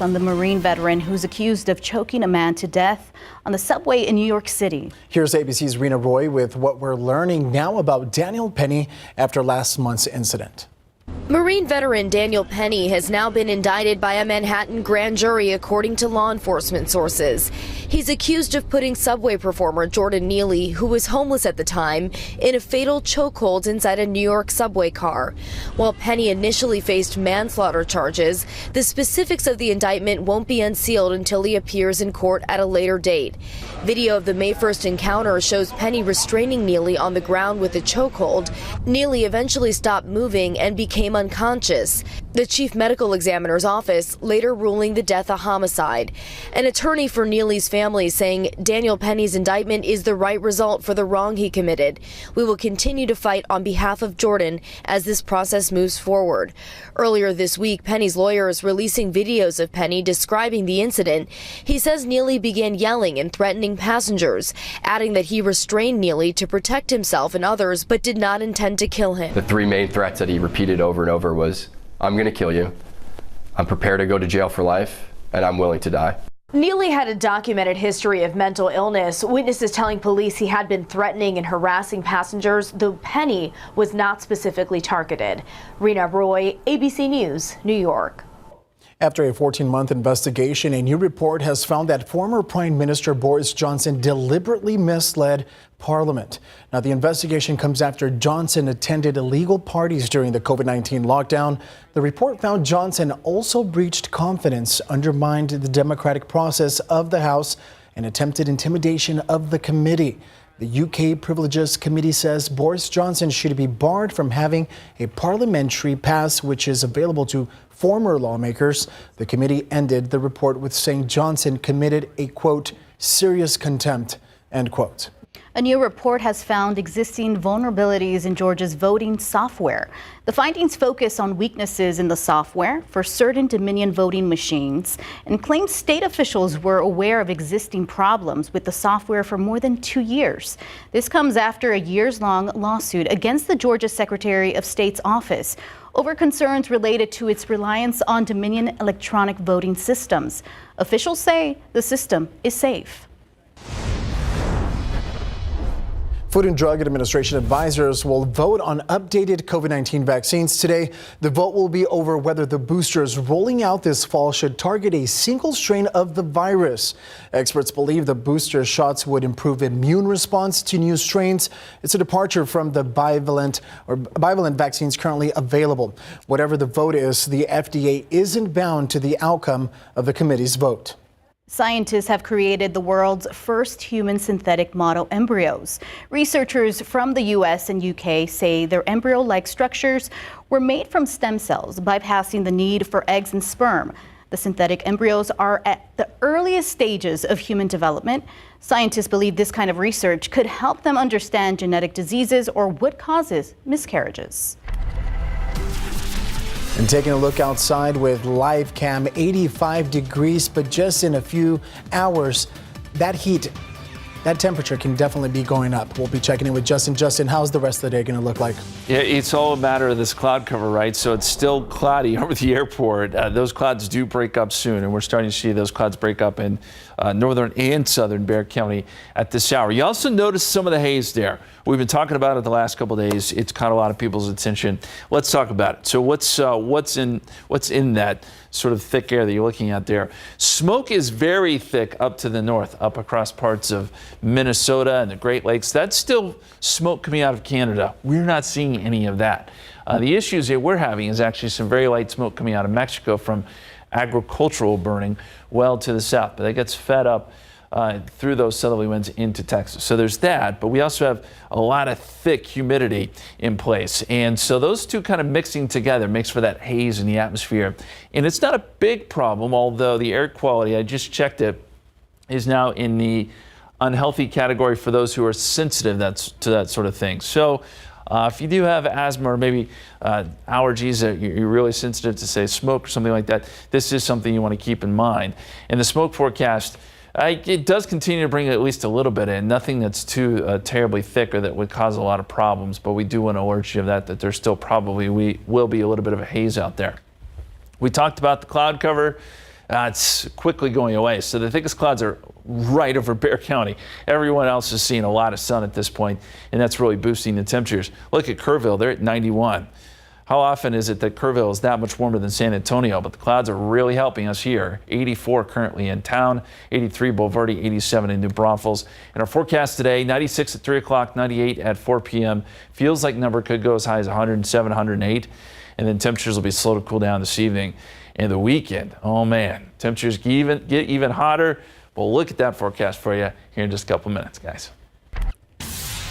focused on the Marine veteran who's accused of choking a man to death on the subway in New York City. Here's ABC's Rena Roy with what we're learning now about Daniel Penny after last month's incident. Marine veteran Daniel Penny has now been indicted by a Manhattan grand jury, according to law enforcement sources. He's accused of putting subway performer Jordan Neely, who was homeless at the time, in a fatal chokehold inside a New York subway car. While Penny initially faced manslaughter charges, the specifics of the indictment won't be unsealed until he appears in court at a later date. Video of the May 1st encounter shows Penny restraining Neely on the ground with a chokehold. Neely eventually stopped moving and became unconscious. The chief medical examiner's office later ruling the death a homicide. An attorney for Neely's family saying Daniel Penny's indictment is the right result for the wrong he committed. We will continue to fight on behalf of Jordan as this process moves forward. Earlier this week, Penny's lawyer is releasing videos of Penny describing the incident. He says Neely began yelling and threatening passengers, adding that he restrained Neely to protect himself and others, but did not intend to kill him. The three main threats that he repeated over and over was, "I'm going to kill you, I'm prepared to go to jail for life, and I'm willing to die." Neely had a documented history of mental illness. Witnesses telling police he had been threatening and harassing passengers, though Penny was not specifically targeted. Rena Roy, ABC News, New York. After a 14-month investigation, a new report has found that former Prime Minister Boris Johnson deliberately misled Parliament. Now, the investigation comes after Johnson attended illegal parties during the COVID-19 lockdown. The report found Johnson also breached confidence, undermined the democratic process of the House, and attempted intimidation of the committee. The UK Privileges Committee says Boris Johnson should be barred from having a parliamentary pass, which is available to former lawmakers. The committee ended the report with saying Johnson committed a, quote, serious contempt, end quote. A new report has found existing vulnerabilities in Georgia's voting software. The findings focus on weaknesses in the software for certain Dominion voting machines and claim state officials were aware of existing problems with the software for more than 2 years. This comes after a years-long lawsuit against the Georgia Secretary of State's office over concerns related to its reliance on Dominion electronic voting systems. Officials say the system is safe. Food and Drug Administration advisors will vote on updated COVID-19 vaccines today. The vote will be over whether the boosters rolling out this fall should target a single strain of the virus. Experts believe the booster shots would improve immune response to new strains. It's a departure from the bivalent vaccines currently available. Whatever the vote is, the FDA isn't bound to the outcome of the committee's vote. Scientists have created the world's first human synthetic model embryos. Researchers from the U.S. and UK say their embryo-like structures were made from stem cells, bypassing the need for eggs and sperm. The synthetic embryos are at the earliest stages of human development. Scientists believe this kind of research could help them understand genetic diseases or what causes miscarriages. And taking a look outside with live cam, 85 degrees, but just in a few hours, that temperature can definitely be going up. We'll be checking in with Justin. Justin, how's the rest of the day going to look like? Yeah, it's all a matter of this cloud cover, right? So it's still cloudy over the airport. Those clouds do break up soon, and we're starting to see those clouds break up in northern and southern Bexar County at this hour. You also notice some of the haze there. We've been talking about it the last couple of days. It's caught a lot of people's attention. Let's talk about it. So what's in that sort of thick air that you're looking at there? Smoke is very thick up to the north, up across parts of Minnesota and the Great Lakes. That's still smoke coming out of Canada. We're not seeing any of that. The issues that we're having is actually some very light smoke coming out of Mexico from agricultural burning well to the south, but that gets fed up through those southerly winds into Texas. So there's that, but we also have a lot of thick humidity in place. And so those two kind of mixing together makes for that haze in the atmosphere. And it's not a big problem, although the air quality, I just checked it, is now in the unhealthy category for those who are sensitive to that sort of thing. So if you do have asthma or maybe allergies that you're really sensitive to, say, smoke or something like that, this is something you want to keep in mind. In the smoke forecast, it does continue to bring at least a little bit in, nothing that's too terribly thick or that would cause a lot of problems, but we do want to alert you of that there still probably will be a little bit of a haze out there. We talked about the cloud cover. It's quickly going away. So the thickest clouds are right over Bexar County. Everyone else is seeing a lot of sun at this point, and that's really boosting the temperatures. Look at Kerrville, they're at 91. How often is it that Kerrville is that much warmer than San Antonio? But the clouds are really helping us here. 84 currently in town, 83 Bulverde, 87 in New Braunfels. And our forecast today, 96 at 3 o'clock, 98 at 4 p.m. Feels like number could go as high as 107, 108. And then temperatures will be slow to cool down this evening. And the weekend, oh man, temperatures get even hotter. We'll look at that forecast for you here in just a couple minutes, guys.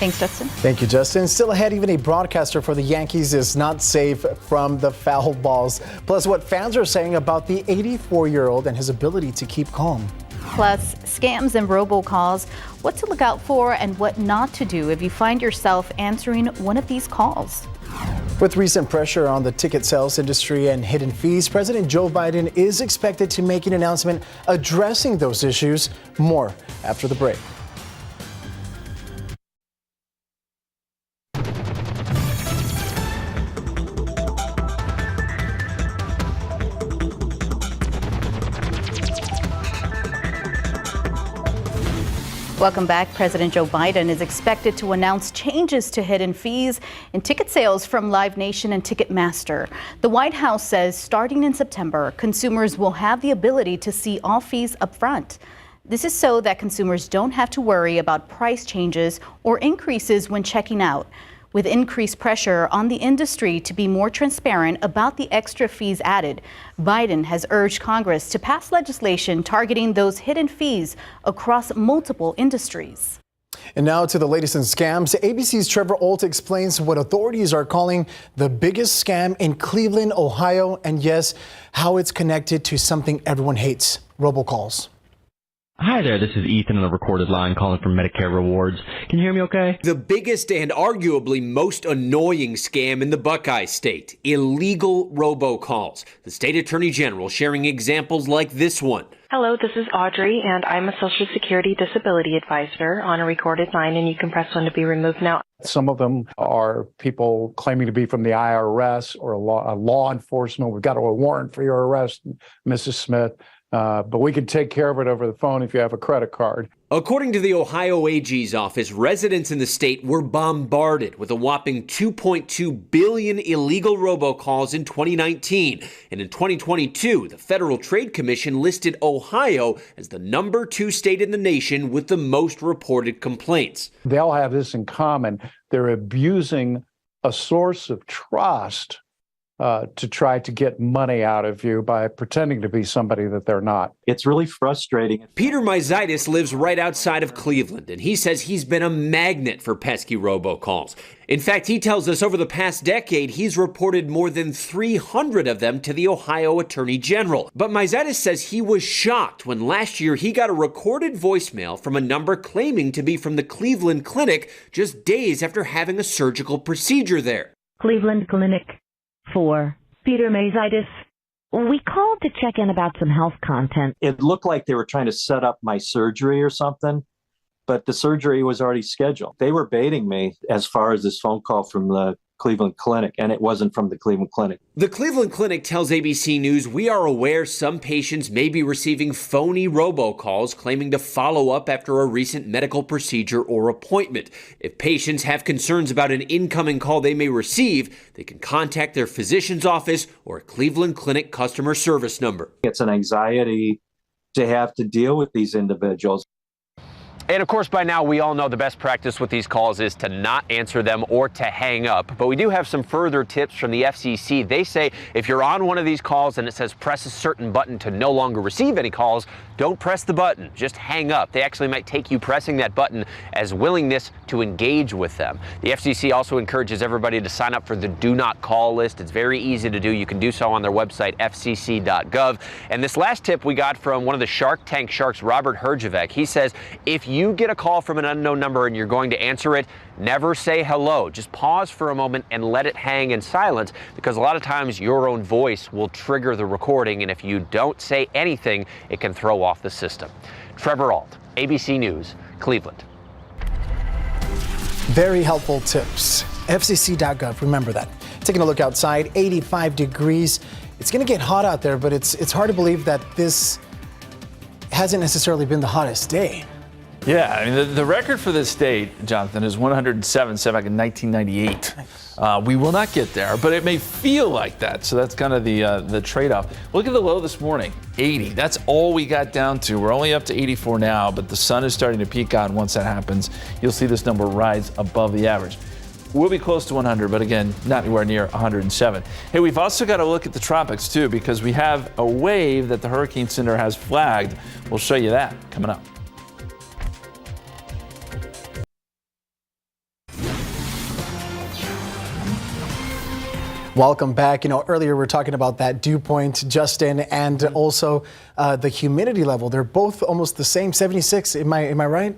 Thanks, Justin. Thank you, Justin. Still ahead, even a broadcaster for the Yankees is not safe from the foul balls. Plus, what fans are saying about the 84-year-old and his ability to keep calm. Plus, scams and robocalls, what to look out for and what not to do if you find yourself answering one of these calls. With recent pressure on the ticket sales industry and hidden fees, President Joe Biden is expected to make an announcement addressing those issues. More after the break. Welcome back. President Joe Biden is expected to announce changes to hidden fees and ticket sales from Live Nation and Ticketmaster. The White House says starting in September, consumers will have the ability to see all fees up front. This is so that consumers don't have to worry about price changes or increases when checking out. With increased pressure on the industry to be more transparent about the extra fees added, Biden has urged Congress to pass legislation targeting those hidden fees across multiple industries. And now to the latest in scams. ABC's Trevor Ault explains what authorities are calling the biggest scam in Cleveland, Ohio, and yes, how it's connected to something everyone hates, robocalls. Hi there, this is Ethan on the recorded line calling from Medicare Rewards. Can you hear me okay? The biggest and arguably most annoying scam in the Buckeye State, illegal robocalls. The state attorney general sharing examples like this one. Hello, this is Audrey, and I'm a Social Security Disability Advisor on a recorded line, and you can press 1 to be removed now. Some of them are people claiming to be from the IRS or a law enforcement. We've got a warrant for your arrest, Mrs. Smith. But we can take care of it over the phone if you have a credit card. According to the Ohio AG's office, residents in the state were bombarded with a whopping 2.2 billion illegal robocalls in 2019. And in 2022, the Federal Trade Commission listed Ohio as the number 2 state in the nation with the most reported complaints. They all have this in common. They're abusing a source of trust to try to get money out of you by pretending to be somebody that they're not. It's really frustrating. Peter Myzitis lives right outside of Cleveland, and he says he's been a magnet for pesky robocalls. In fact, he tells us over the past decade, he's reported more than 300 of them to the Ohio Attorney General. But Myzitis says he was shocked when last year he got a recorded voicemail from a number claiming to be from the Cleveland Clinic just days after having a surgical procedure there. Cleveland Clinic. For Peter Myzitis. We called to check in about some health content. It looked like they were trying to set up my surgery or something, but the surgery was already scheduled. They were baiting me as far as this phone call from the Cleveland Clinic, and it wasn't from the Cleveland Clinic. The Cleveland Clinic tells ABC News, "We are aware some patients may be receiving phony robocalls claiming to follow up after a recent medical procedure or appointment. If patients have concerns about an incoming call they may receive, they can contact their physician's office or a Cleveland Clinic customer service number." It's an anxiety to have to deal with these individuals. And of course, by now, we all know the best practice with these calls is to not answer them or to hang up. But we do have some further tips from the FCC. They say if you're on one of these calls and it says press a certain button to no longer receive any calls, don't press the button, just hang up. They actually might take you pressing that button as willingness to engage with them. The FCC also encourages everybody to sign up for the Do Not Call list. It's very easy to do. You can do so on their website, fcc.gov. And this last tip we got from one of the Shark Tank sharks, Robert Herjavec. He says, if you get a call from an unknown number and you're going to answer it, never say hello. Just pause for a moment and let it hang in silence, because a lot of times your own voice will trigger the recording, and if you don't say anything, it can throw off the system. Trevor Ault, ABC News, Cleveland. Very helpful tips. FCC.gov, remember that. Taking a look outside, 85 degrees. it's going to get hot out there, but it's hard to believe that this hasn't necessarily been the hottest day. Yeah, I mean, the record for this state, Jonathan, is 107, set back in 1998. We will not get there, but it may feel like that. So that's kind of the trade-off. Look at the low this morning, 80. That's all we got down to. We're only up to 84 now, but the sun is starting to peak out. And once that happens, you'll see this number rise above the average. We'll be close to 100, but again, not anywhere near 107. Hey, we've also got to look at the tropics too, because we have a wave that the Hurricane Center has flagged. We'll show you that coming up. Welcome back. Earlier we were talking about that dew point, Justin, and also the humidity level. They're both almost the same, 76. Am I right?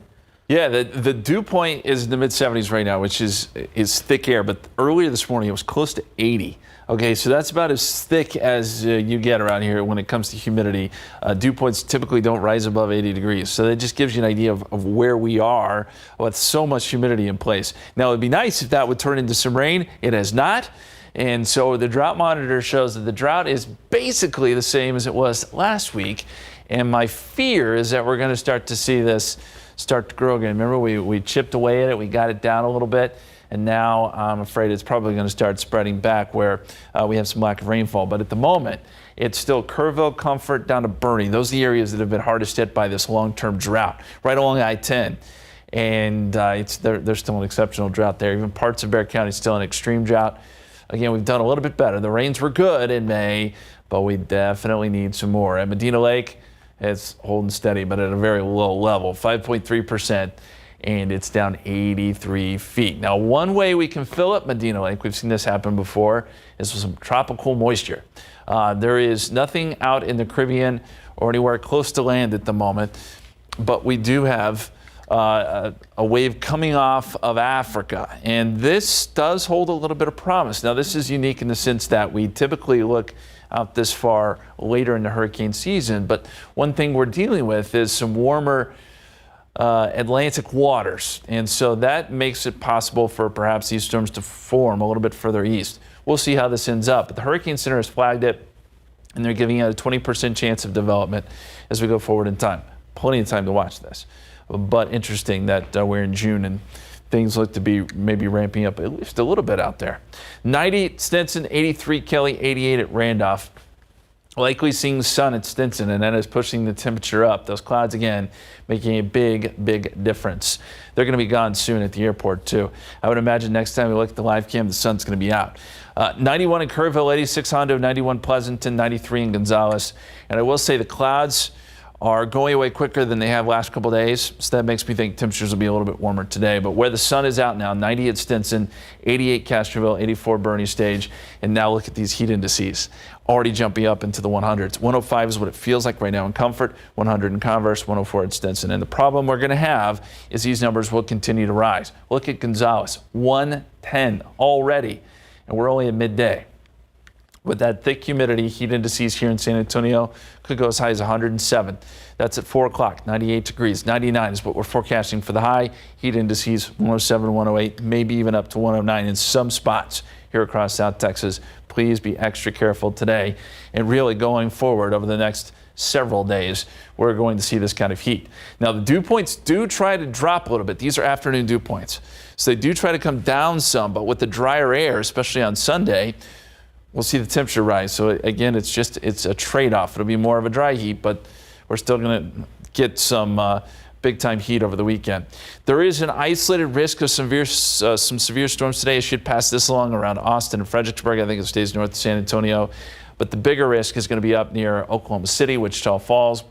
Yeah, the dew point is in the mid-70s right now, which is thick air. But earlier this morning, it was close to 80. Okay, so that's about as thick as you get around here when it comes to humidity. Dew points typically don't rise above 80 degrees. So that just gives you an idea of where we are with so much humidity in place. Now, it'd be nice if that would turn into some rain. It has not. And so the drought monitor shows that the drought is basically the same as it was last week. And my fear is that we're going to start to see this start to grow again. Remember, we chipped away at it. We got it down a little bit. And now I'm afraid it's probably going to start spreading back where we have some lack of rainfall. But at the moment, it's still Kerrville, Comfort, down to Bernie. Those are the areas that have been hardest hit by this long-term drought, right along I-10. And there's still an exceptional drought there. Even parts of Bexar County still an extreme drought. Again, we've done a little bit better. The rains were good in May, but we definitely need some more. At Medina Lake, it's holding steady, but at a very low level, 5.3%, and it's down 83 feet. Now, one way we can fill up Medina Lake, we've seen this happen before, is with some tropical moisture. There is nothing out in the Caribbean or anywhere close to land at the moment, but we do have a wave coming off of Africa, and this does hold a little bit of promise. Now, this is unique in the sense that we typically look out this far later in the hurricane season, but one thing we're dealing with is some warmer Atlantic waters, and so that makes it possible for perhaps these storms to form a little bit further east. We'll see how this ends up, but the Hurricane Center has flagged it, and they're giving it a 20% chance of development as we go forward in time. Plenty of time to watch this. But interesting that we're in June and things look to be maybe ramping up at least a little bit out there. 90 Stinson, 83 Kelly, 88 at Randolph. Likely seeing sun at Stinson, and that is pushing the temperature up. Those clouds, again, making a big difference. They're going to be gone soon at the airport, too. I would imagine next time we look at the live cam, the sun's going to be out. 91 in Kerrville, 86 Hondo, 91 Pleasanton, 93 in Gonzales. And I will say the clouds are going away quicker than they have last couple days, so that makes me think temperatures will be a little bit warmer today. But where the sun is out now, 90 at Stinson, 88 Castroville, 84 Bernie Stage, and now look at these heat indices, already jumping up into the 100s. 105 is what it feels like right now in Comfort, 100 in Converse, 104 at Stinson. And the problem we're going to have is these numbers will continue to rise. Look at Gonzales, 110 already, and we're only at midday. With that thick humidity, heat indices here in San Antonio could go as high as 107. That's at 4 o'clock, 98 degrees. 99 is what we're forecasting for the high. Heat indices 107, 108, maybe even up to 109 in some spots here across South Texas. Please be extra careful today. And really going forward over the next several days, we're going to see this kind of heat. Now, the dew points do try to drop a little bit. These are afternoon dew points. So they do try to come down some, but with the drier air, especially on Sunday, we'll see the temperature rise. So again, it's a trade-off. It'll be more of a dry heat, but we're still going to get some big-time heat over the weekend. There is an isolated risk of some severe storms today. It should pass this along around Austin and Fredericksburg. I think it stays north of San Antonio. But the bigger risk is going to be up near Oklahoma City, Wichita Falls,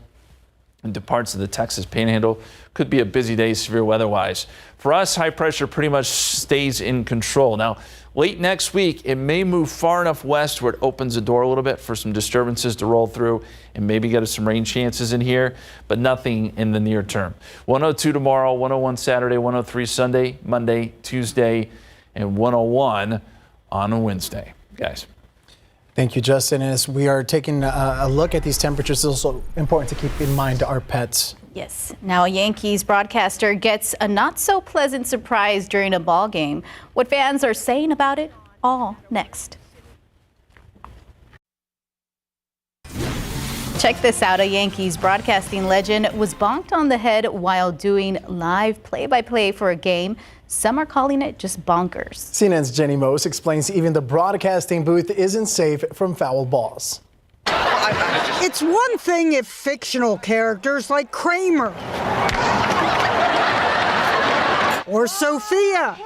into parts of the Texas Panhandle. Could be a busy day severe weather-wise. For us, high pressure pretty much stays in control. Now, late next week, it may move far enough west where it opens the door a little bit for some disturbances to roll through and maybe get us some rain chances in here, but nothing in the near term. 102 tomorrow, 101 Saturday, 103 Sunday, Monday, Tuesday, and 101 on a Wednesday. Guys. Thank you, Justin. As we are taking a look at these temperatures, it's also important to keep in mind our pets. Yes. Now a Yankees broadcaster gets a not so pleasant surprise during a ball game. What fans are saying about it, all next. Check this out. A Yankees broadcasting legend was bonked on the head while doing live play-by-play for a game. Some are calling it just bonkers. CNN's Jenny Mose explains even the broadcasting booth isn't safe from foul balls. It's one thing if fictional characters like Kramer or Sophia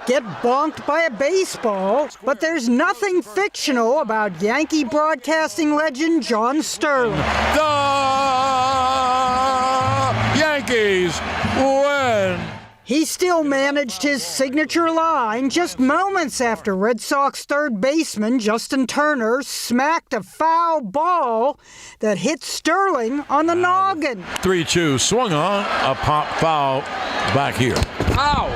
get bonked by a baseball, but there's nothing fictional about Yankee broadcasting legend John Sterling. The Yankees win! He still managed his signature line just moments after Red Sox third baseman Justin Turner smacked a foul ball that hit Sterling on the noggin. 3-2 swung on, a pop foul back here. Ow!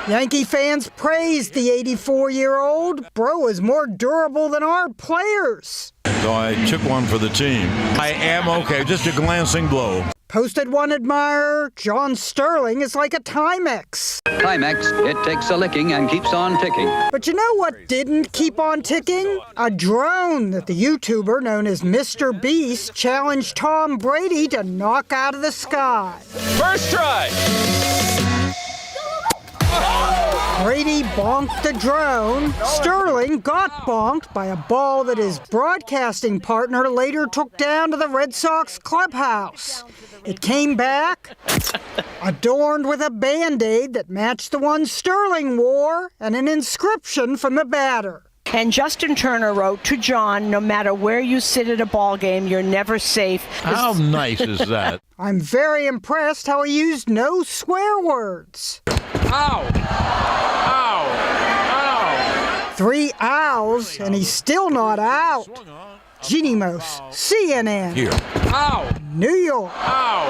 Yankee fans praised the 84-year-old. Bro is more durable than our players. So I took one for the team. I am okay, just a glancing blow. Posted one admirer, John Sterling is like a Timex. Timex, it takes a licking and keeps on ticking. But you know what didn't keep on ticking? A drone that the YouTuber known as Mr. Beast challenged Tom Brady to knock out of the sky. First try. Brady bonked the drone. Sterling got bonked by a ball that his broadcasting partner later took down to the Red Sox clubhouse. It came back, adorned with a Band-Aid that matched the one Sterling wore and an inscription from the batter. And Justin Turner wrote to John, no matter where you sit at a ball game, you're never safe. How nice is that? I'm very impressed how he used no swear words. Ow! Ow! Ow! 3 owls, and he's still not out. Jenny Mose, CNN. Here. Ow! New York. Ow!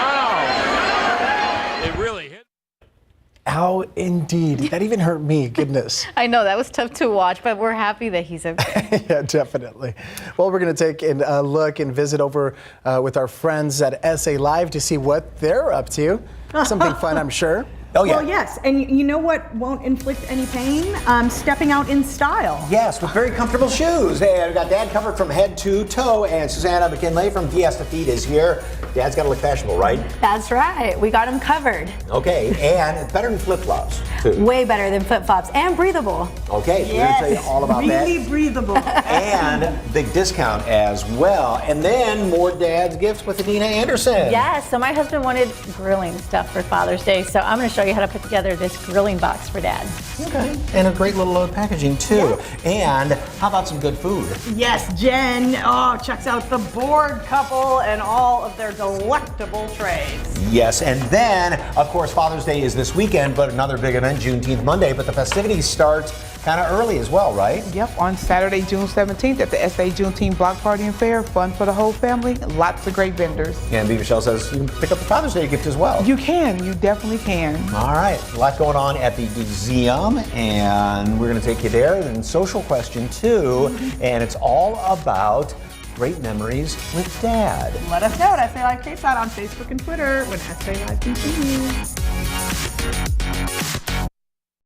Ow! It really hit. Ow, indeed. That even hurt me, goodness. I know, that was tough to watch, but we're happy that he's okay. Yeah, definitely. Well, we're going to take a look and visit over with our friends at SA Live to see what they're up to. Something fun, I'm sure. Oh, yeah. Well, yes, and you know what won't inflict any pain? Stepping out in style. Yes, with very comfortable shoes. Hey, we've got Dad covered from head to toe, and Susanna McKinley from DS to Feet is here. Dad's got to look fashionable, right? That's right. We got him covered. Okay, and it's better than flip-flops, too. Way better than flip-flops, and breathable. Okay, yes. We're going to tell you all about that. Really breathable. And big discount as well. And then more Dad's gifts with Adina Anderson. Yes, so my husband wanted grilling stuff for Father's Day, so I'm going to show you how to put together this grilling box for Dad. Okay, and a great little packaging too. Yes. And how about some good food? Yes, Jen checks out the Board Couple and all of their delectable trays. Yes, and then, of course, Father's Day is this weekend, but another big event, Juneteenth Monday, but the festivities start kind of early as well, right? Yep, on Saturday, June 17th at the SA Juneteenth Block Party and Fair. Fun for the whole family. Lots of great vendors. And B. Michelle says you can pick up the Father's Day gift as well. You can. You definitely can. All right. A lot going on at the museum, and we're going to take you there. And social question, too. And it's all about great memories with Dad. Let us know at SA Live KSAT on Facebook and Twitter when SA Live continues.